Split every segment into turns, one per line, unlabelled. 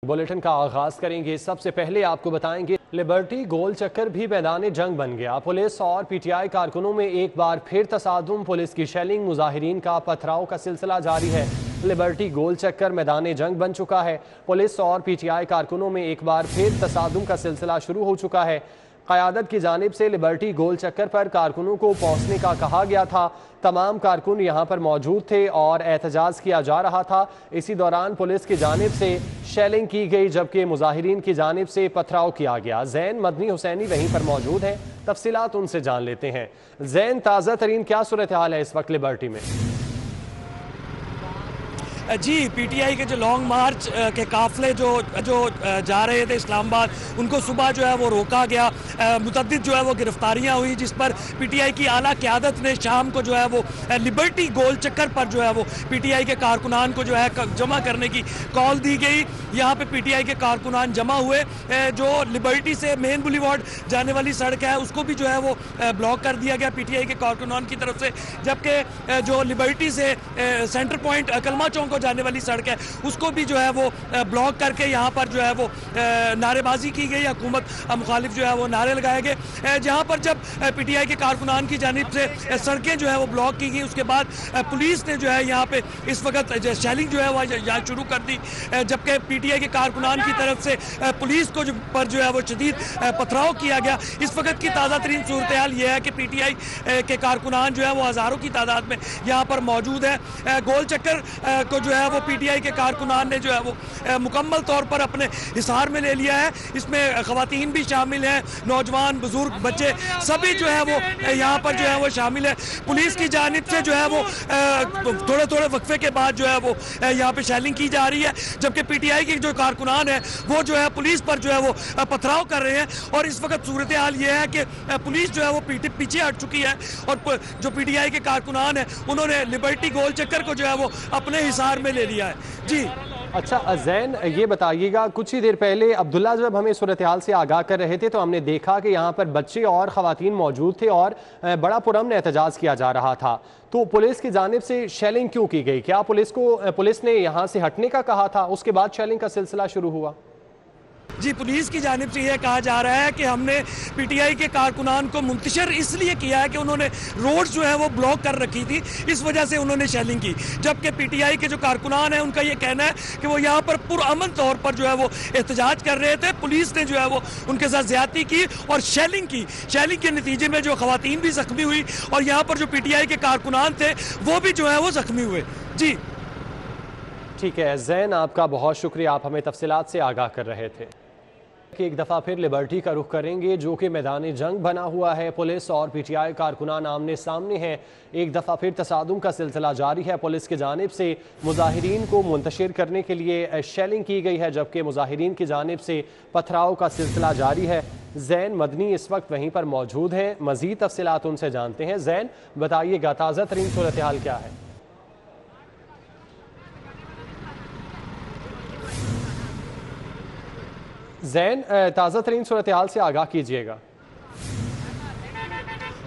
Bulletin का आगाज करेंगे। सबसे पहले आपको बताएंगे लिबर्टी गोल चक्कर भी मैदान जंग बन गया। पुलिस और पीटीआई कारकुनों में एक बार फिर तसादुम, पुलिस की शेलिंग, मुजाहिरीन का पथराव का सिलसिला जारी है। लिबर्टी गोल चक्कर मैदान जंग बन चुका है। पुलिस और पीटीआई कारकुनों में एक बार फिर तसादुम का सिलसिला शुरू हो चुका है। क़यादत की जानिब से लिबर्टी गोल चक्कर पर कारकुनों को पहुंचने का कहा गया था। तमाम कारकुन यहां पर मौजूद थे और एहतजाज किया जा रहा था। इसी दौरान पुलिस की जानिब से शेलिंग की गई, जबकि मुजाहिरीन की जानिब से पथराव किया गया। जैन मदनी हुसैनी वहीं पर मौजूद हैं, तफसीलात उनसे जान लेते हैं। जैन, ताज़ा तरीन क्या सूरत हाल है इस वक्त लिबर्टी में?
जी, पीटीआई के जो लॉन्ग मार्च के काफले जो जा रहे थे इस्लामाबाद, उनको सुबह जो है वो रोका गया। मुतअद्दिद जो है वो गिरफ्तारियां हुई, जिस पर पीटीआई की आला क़यादत ने शाम को जो है वो लिबर्टी गोल चक्कर पर जो है वो पीटीआई के कारकुनान को जो है जमा करने की कॉल दी गई। यहाँ पे पीटीआई के कारकुनान जमा हुए। जो लिबर्टी से मेन बुलीवार्ड जाने वाली सड़क है उसको भी जो है वो ब्लॉक कर दिया गया पीटीआई के कारकुनान की तरफ से, जबकि जो लिबर्टी से सेंटर पॉइंट कलमा चौक जाने वाली सड़क है उसको भी जो है वो ब्लॉक करके यहाँ पर जो है वो नारेबाजी की गई। हुकूमत मुखालिफ जो है वो नारे लगाए गए। जहाँ पर जब पीटीआई के कारकुनान की जानिब से सड़कें जो है वो ब्लॉक की गई, उसके बाद पुलिस ने जो है यहाँ पे इस वक्त शेलिंग जो है वो यहाँ शुरू कर दी, जबकि पीटीआई के कारकुनान की तरफ से पुलिस को पर जो है वो शदीद पथराव किया गया। इस वक्त की ताज़ा तरीन सूरत हाल ये है कि पीटीआई के कारकुनान जो है वो हज़ारों की तादाद में यहाँ पर मौजूद है। गोल चक्कर को जो है वो पीटीआई के कारकुनान ने जो है वो मुकम्मल तौर पर अपने हिसार में ले लिया है। इसमें ख़वातीन भी शामिल हैं, नौजवान, बुजुर्ग, बच्चे सभी जो है वो यहाँ पर जो है वो शामिल है। पुलिस की जानिब से जो है वो थोड़े थोड़े वक्फे के बाद जो है वो यहाँ पे शेलिंग की जा रही है, जबकि पीटीआई के जो कारकुनान है वो जो है पुलिस पर जो है वो पथराव कर रहे हैं। और इस वक्त सूरत हाल ये है कि पुलिस जो है वो पीछे हट चुकी है और जो पीटीआई के कारकुनान है उन्होंने लिबर्टी गोल चक्कर को जो है वो अपने हिसार में ले लिया है। जी
अच्छा जैन, ये बताइएगा, कुछ ही देर पहले अब्दुल्ला जब हमें सूरत हाल से आगाह कर रहे थे तो हमने देखा कि यहाँ पर बच्चे और ख़वातीन मौजूद थे और बड़ा पुरअमन एहतजाज किया जा रहा था। तो पुलिस की जानिब से शेलिंग क्यों की गई? क्या पुलिस ने यहाँ से हटने का कहा था, उसके बाद शेलिंग का सिलसिला शुरू हुआ?
जी, पुलिस की जानिब से यह कहा जा रहा है कि हमने पीटीआई के कारकुनान को मुंतशिर इसलिए किया है कि उन्होंने रोड जो है वो ब्लॉक कर रखी थी, इस वजह से उन्होंने शेलिंग की। जबकि पीटीआई के जो कारकुनान हैं उनका ये कहना है कि वो यहाँ पर पुरअमन तौर पर जो है वो एहतजाज कर रहे थे। पुलिस ने जो है वो उनके साथ ज्यादती की और शेलिंग की। शेलिंग के नतीजे में जो ख़वातीन भी जख्मी हुई और यहाँ पर जो पीटीआई के कारकुनान थे वो भी जो है वो जख्मी हुए। जी
ठीक है जैन, आपका बहुत शुक्रिया, आप हमें तफसीलात से आगाह कर रहे थे। कि एक दफ़ा फिर लिबर्टी का रुख करेंगे जो कि मैदान जंग बना हुआ है। पुलिस और पीटीआई कारकुनान आमने सामने हैं। एक दफ़ा फिर तसादुम का सिलसिला जारी है। पुलिस की जानिब से मुजाहिरीन को मुंतशिर करने के लिए शेलिंग की गई है, जबकि मुजाहिरीन की जानिब से पथराव का सिलसिला जारी है। जैन मदनी इस वक्त वहीं पर मौजूद हैं, मज़ीद तफसीलात उनसे जानते हैं। जैन, बताइएगा ताज़ा तरीन सूरत हाल क्या है? जैन, ताज़ा तरीन सूरत हाल से आगाह कीजिएगा।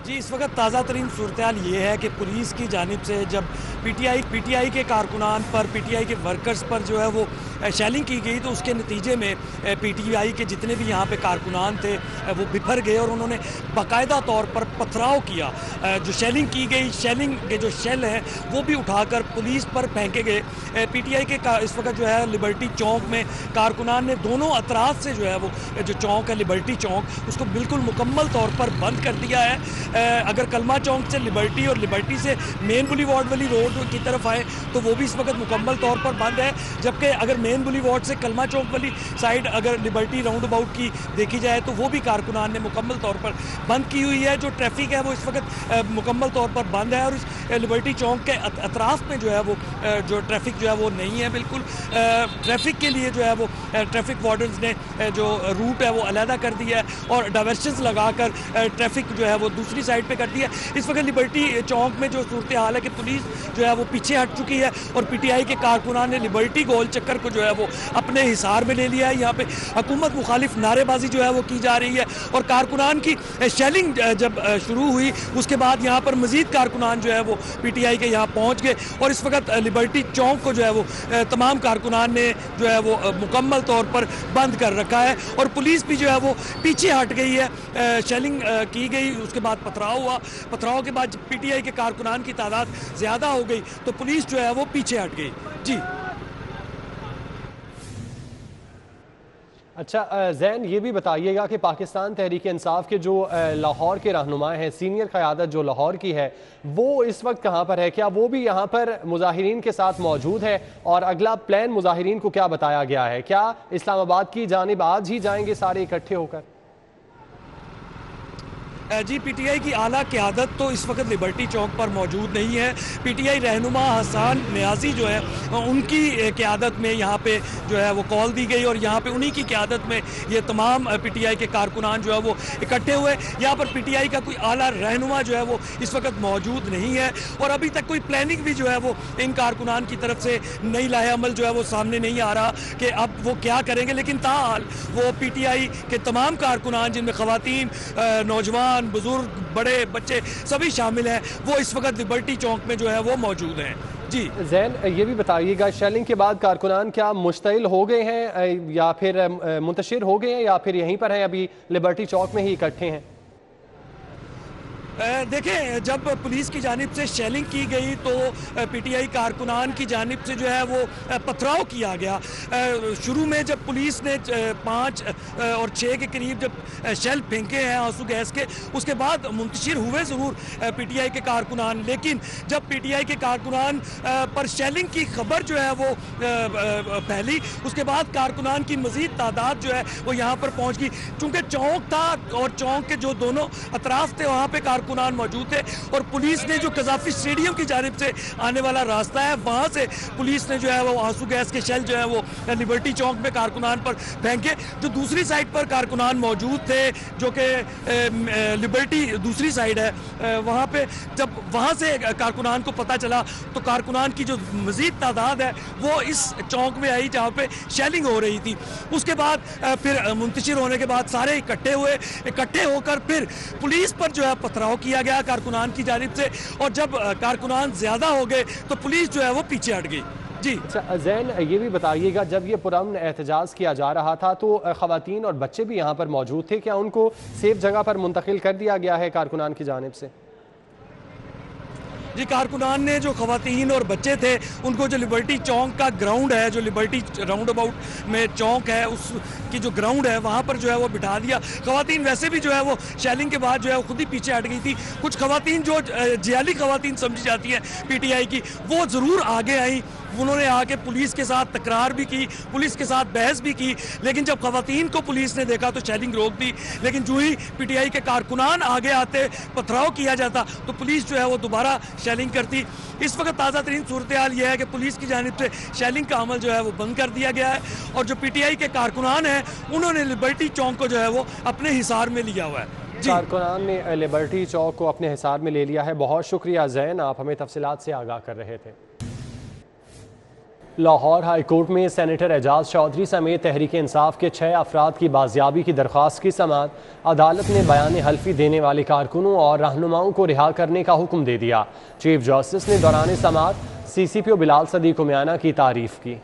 जी, इस वक्त ताज़ा तरीन सूरत हाल ये है कि पुलिस की जानिब से जब पीटीआई के कारकुनान पर, पीटीआई के वर्कर्स पर जो है वो शेलिंग की गई, तो उसके नतीजे में पीटीआई के जितने भी यहाँ पे कारकुनान थे वो बिफर गए और उन्होंने बाकायदा तौर पर पथराव किया। जो शेलिंग की गई, शेलिंग के जो शेल हैं वो भी उठाकर पुलिस पर फेंके गए। पीटीआई के इस वक्त जो है लिबर्टी चौक में कारकुनान ने दोनों अतराफ से जो है वो जो चौक है लिबर्टी चौक, उसको बिल्कुल मुकम्मल तौर पर बंद कर दिया है। अगर कलमा चौक से लिबर्टी और लिबर्टी से मेन बुलीवार्ड वाली रोड की तरफ आए तो वो भी इस वक्त मुकम्मल तौर पर बंद है, जबकि अगर मेन बुलीवार्ड से कलमा चौक वाली साइड अगर लिबर्टी राउंड अबाउट की देखी जाए तो वो भी कारकुनान ने मुकम्मल तौर पर बंद की हुई है। जो ट्रैफिक है वो इस वक्त मुकम्मल तौर पर बंद है और इस लिबर्टी चौक के अतराफ में जो है वो जो ट्रैफिक जो है वो नहीं है बिल्कुल। ट्रैफिक के लिए जो है वो ट्रैफिक वार्डन्स ने जो रूट है वो अलहदा कर दिया है और डायवर्शंस लगाकर ट्रैफिक जो है वो दूसरी साइड पे कर दिया है। इस वक्त लिबर्टी चौक में जो सूरत हाल है कि पुलिस जो है वो पीछे हट चुकी है और पीटीआई के कारकुनान ने लिबर्टी गोल चक्कर को जो है वो अपने हिसार में ले लिया है। यहाँ पे हुकूमत मुखालिफ नारेबाजी जो है वो की जा रही है और कारकुनान की शेलिंग जब शुरू हुई उसके बाद यहाँ पर मजीद कारकुनान जो है वो पीटीआई के यहाँ पहुँच गए और इस वक्त लिबर्टी चौक को जो है वो तमाम कारकुनान ने जो है वो मुकम्मल तौर पर बंद कर रखा है और पुलिस भी जो है वो पीछे हट गई है। शेलिंग की गई, उसके बाद पथराव हुआ, पथराव के बाद पीटीआई के कारकुनान की तादाद ज़्यादा हो गई तो पुलिस जो है वो पीछे हट गई। जी
अच्छा जैन, ये भी बताइएगा कि पाकिस्तान तहरीक इंसाफ के जो लाहौर के रहनुमा हैं, सीनियर क़यादत जो लाहौर की है, वो इस वक्त कहाँ पर है? क्या वो भी यहाँ पर मुजाहिरीन के साथ मौजूद है? और अगला प्लान मुजाहिरीन को क्या बताया गया है? क्या इस्लामाबाद की जानिब आज ही जाएंगे सारे इकट्ठे होकर?
जी, पीटीआई की आला क़यादत तो इस वक्त लिबर्टी चौक पर मौजूद नहीं है। पीटीआई रहनुमा हसन नियाज़ी जो है उनकी क़यादत में यहाँ पे जो है वो कॉल दी गई और यहाँ पे उन्हीं की क़यादत में ये तमाम पीटीआई के कारकुनान जो है वो इकट्ठे हुए। यहाँ पर पीटीआई का कोई आला रहनुमा जो है वो इस वक्त मौजूद नहीं है और अभी तक कोई प्लानिंग भी जो है वो इन कारकुनान की तरफ से नई लाहे अमल जो है वो सामने नहीं आ रहा कि अब वो क्या करेंगे। लेकिन ताहाल वो पीटीआई के तमाम कारकुनान, जिनमें ख़वातीन, नौजवान, बुजुर्ग, बड़े बच्चे सभी शामिल हैं, वो इस वक्त लिबर्टी चौक में जो है वो मौजूद हैं। जी
जैन, ये भी बताइएगा, शेलिंग के बाद कारकुनान क्या मुश्तइल हो गए हैं या फिर मुंतशिर हो गए हैं या फिर यहीं पर हैं, अभी लिबर्टी चौक में ही इकट्ठे हैं?
देखें, जब पुलिस की जानिब से शेलिंग की गई तो पीटीआई कारकुनान की जानिब से जो है वो पथराव किया गया। शुरू में जब पुलिस ने 5 और 6 के करीब जब शेल फेंके हैं आंसू गैस के, उसके बाद मुंतशिर हुए ज़रूर पीटीआई के कारकुनान, लेकिन जब पीटीआई के कारकुनान पर शेलिंग की खबर जो है वो फैली, उसके बाद कारकुनान की मज़ीद तादाद जो है वो यहाँ पर पहुँच गई। चूँकि चौक था और चौक के जो दोनों अतराफ थे वहाँ पर कारकुनान मौजूद थे और पुलिस ने जो कज़ाफ़ी स्टेडियम की जानिब से आने वाला रास्ता है वहाँ से पुलिस ने जो है वो आंसू गैस के शेल जो है वो लिबर्टी चौक में कारकुनान पर फेंके। जो दूसरी साइड पर कारकुनान मौजूद थे, जो कि लिबर्टी दूसरी साइड है, वहाँ पे जब वहाँ से कारकुनान को पता चला तो कारकुनान की जो मज़ीद तादाद है वो इस चौक में आई जहाँ पे शेलिंग हो रही थी। उसके बाद फिर मुंतशिर होने के बाद सारे इकट्ठे हुए, इकट्ठे होकर फिर पुलिस पर जो है पथराव किया गया कारकुनान की जानिब से और जब कारकुनान ज़्यादा हो गए तो पुलिस जो है वो पीछे हट गई। जी
अच्छा जैन, ये भी बताइएगा, जब ये पुरअमन एहतजाज किया जा रहा था तो ख़वातीन और बच्चे भी यहाँ पर मौजूद थे, क्या उनको सेफ जगह पर मुंतकिल कर दिया गया है कारकुनान की जानिब से?
जी, कारकुनान ने जो ख़वातीन और बच्चे थे उनको जो लिबर्टी चौक का ग्राउंड है, जो लिबर्टी राउंड अबाउट में चौक है, उसकी जो ग्राउंड है वहाँ पर जो है वो बिठा दिया। ख़वातीन वैसे भी जो है वो शेलिंग के बाद जो है वो खुद ही पीछे हट गई थी। कुछ ख़वातीन जो जियाली ख़वातीन समझी जाती हैं पीटीआई की, वो ज़रूर आगे आई, उन्होंने आके पुलिस के साथ तकरार भी की, पुलिस के साथ बहस भी की, लेकिन जब ख़वातीन को पुलिस ने देखा तो शेलिंग रोक दी। लेकिन जो ही पीटीआई के कारकुनान आगे आते, पथराव किया जाता तो पुलिस जो है वो दोबारा शेलिंग करती। इस वक्त ताज़ा तरीन सूरत हाल यह है कि पुलिस की जानिब से शेलिंग का अमल जो है वो बंद कर दिया गया है और जो पीटीआई के कारकुनान हैं उन्होंने लिबर्टी चौक को जो है वो अपने हिसार में लिया हुआ है।
कारकुनान ने लिबर्टी चौक को अपने हिसार में ले लिया है। बहुत शुक्रिया जैन, आप हमें तफसीलात से आगाह कर रहे थे। लाहौर हाई कोर्ट में सेनेटर एजाज चौधरी समेत तहरीक इंसाफ के 6 अफराद की बाजियाबी की दरख्वास्त की समाअत अदालत ने बयान हल्फी देने वाले कारकुनों और रहनुमाओं को रिहा करने का हुक्म दे दिया। चीफ जस्टिस ने दौरान समाअत CCPO बिलाल सदीक उमियाना की तारीफ की।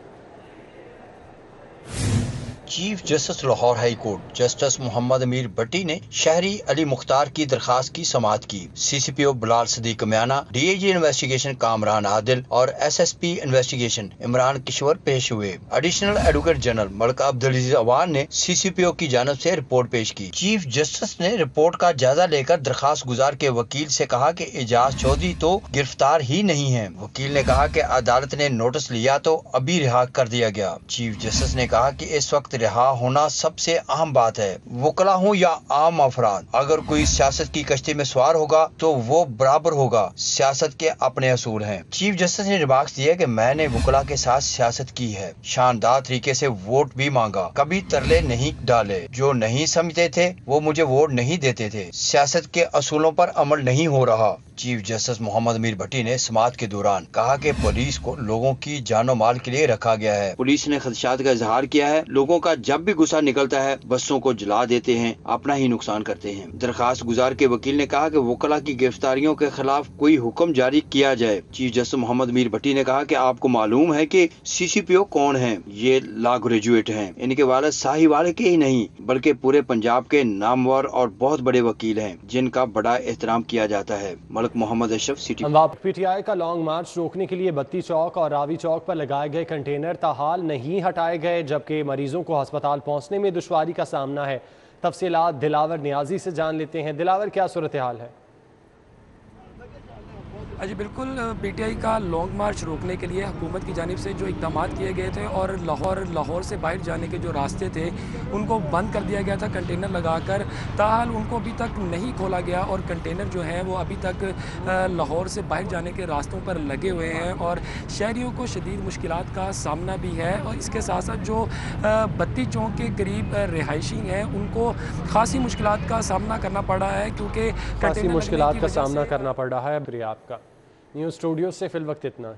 Chief justice Lahore high court justice Mohammad Amir Bhatti ने शहरी अली मुख्तार की दरखास्त की समाअत की। CCPO Bilal Siddique Kamiana, DIG investigation Kamran Adil और SSP इन्वेस्टिगेशन इमरान किशोर पेश हुए। Additional advocate general Malik Abdul Awan ने CCPO की जानिब से रिपोर्ट पेश की। चीफ जस्टिस ने रिपोर्ट का जायजा लेकर दरखास्त गुजार के वकील से कहा कि एजाज चौधरी तो गिरफ्तार ही नहीं है। वकील ने कहा कि अदालत ने नोटिस लिया तो अभी रिहा कर दिया गया। चीफ जस्टिस ने कहा कि इस वक्त रिहा होना सबसे अहम बात है। वकला हो या आम अफराद, अगर कोई सियासत की कश्ती में सवार होगा तो वो बराबर होगा। सियासत के अपने असूल हैं। चीफ जस्टिस ने रिमार्क्स दिए कि मैंने वकला के साथ सियासत की है, शानदार तरीके से वोट भी मांगा, कभी तरले नहीं डाले। जो नहीं समझते थे वो मुझे वोट नहीं देते थे। सियासत के असूलों पर अमल नहीं हो रहा। चीफ जस्टिस मोहम्मद अमीर भट्टी ने समाअत के दौरान कहा कि पुलिस को लोगों की जानो माल के लिए रखा गया है। पुलिस ने खदशात का इजहार किया है। लोगों का जब भी गुस्सा निकलता है बसों को जला देते हैं, अपना ही नुकसान करते हैं। दरखास्त गुजार के वकील ने कहा कि वकला की गिरफ्तारियों के खिलाफ कोई हुक्म जारी किया जाए। चीफ जस्टिस मोहम्मद अमीर भट्टी ने कहा कि आपको मालूम है कि CCPO कौन है? ये लॉ ग्रेजुएट हैं। इनके वालिद साहिवाल के ही नहीं बल्कि पूरे पंजाब के नामवर और बहुत बड़े वकील हैं जिनका बड़ा एहतराम किया जाता है। मलिक मोहम्मद अशरफ, सिटी।
PTI का लॉन्ग मार्च रोकने के लिए बत्ती चौक और रावी चौक पर लगाए गए कंटेनर ताहाल नहीं हटाए गए, जबकि मरीजों को अस्पताल पहुंचने में दुश्वारी का सामना है। तफसीलात दिलावर नियाजी से जान लेते हैं। दिलावर, क्या सूरत हाल है?
जी बिल्कुल, PTI का लॉन्ग मार्च रोकने के लिए हुकूमत की जानिब से जो इक़दाम किए गए थे और लाहौर से बाहर जाने के जो रास्ते थे उनको बंद कर दिया गया था कंटेनर लगाकर। ताहाल उनको अभी तक नहीं खोला गया और कंटेनर जो हैं वो अभी तक लाहौर से बाहर जाने के रास्तों पर लगे हुए हैं और शहरियों को शदीद मुश्किलात का सामना भी है। और इसके साथ साथ जो बत्ती चौक के करीब रिहायशी हैं उनको खासी मुश्किलात का सामना करना पड़ रहा है, क्योंकि
खासी मुश्किलात का सामना करना पड़ रहा है। आपका न्यूज़ स्टूडियो से फिल वक्त इतना ही।